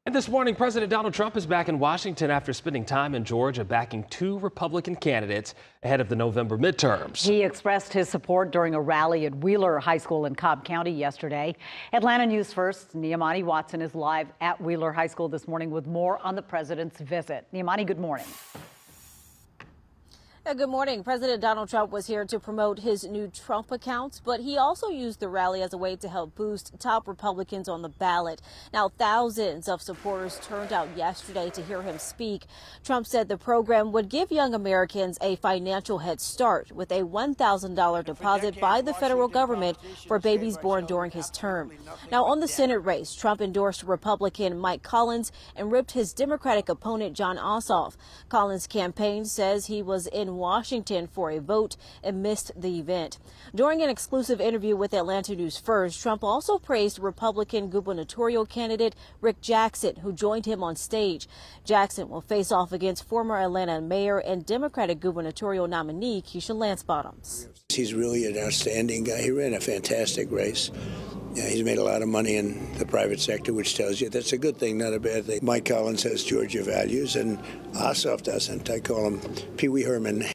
And this morning, President Donald Trump is back in Washington after spending time in Georgia backing two Republican candidates ahead of the November midterms. He expressed his support during a rally at Wheeler High School in Cobb County yesterday. Atlanta News First, Niamani Watson is live at Wheeler High School this morning with more on the president's visit. Niamani, good morning. Good morning. President Donald Trump was here to promote his new Trump account, but he also used the rally as a way to help boost top Republicans on the ballot. Now, thousands of supporters turned out yesterday to hear him speak. Trump said the program would give young Americans a financial head start with a $1,000 deposit by the federal government for babies born during his term. Now, on the Senate race, Trump endorsed Republican Mike Collins and ripped his Democratic opponent Jon Ossoff. Collins' campaign says he was in Washington for a vote and missed the event. During an exclusive interview with Atlanta News First, Trump also praised Republican gubernatorial candidate Rick Jackson, who joined him on stage. Jackson will face off against former Atlanta mayor and Democratic gubernatorial nominee Keisha Lance Bottoms. He's really an outstanding guy. He ran a fantastic race. Yeah, he's made a lot of money in the private sector, which tells you that's a good thing, not a bad thing. Mike Collins has Georgia values, and Ossoff doesn't. I call him Pee-wee Herman.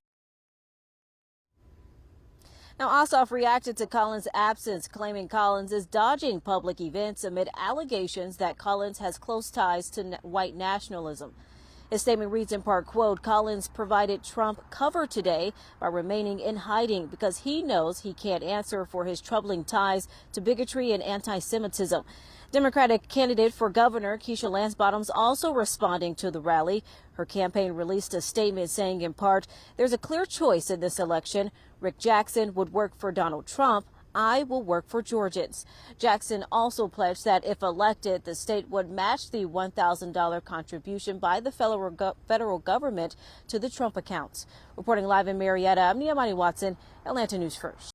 Now, Ossoff reacted to Collins' absence, claiming Collins is dodging public events amid allegations that Collins has close ties to white nationalism. His statement reads in part, quote, Collins provided Trump cover today by remaining in hiding because he knows he can't answer for his troubling ties to bigotry and anti-Semitism. Democratic candidate for governor Keisha Lance Bottoms also responding to the rally. Her campaign released a statement saying in part, there's a clear choice in this election. Rick Jackson would work for Donald Trump. I will work for Georgians. Jackson also pledged that if elected, the state would match the $1,000 contribution by the federal government to the Trump accounts. Reporting live in Marietta, I'm Niamani Watson, Atlanta News First.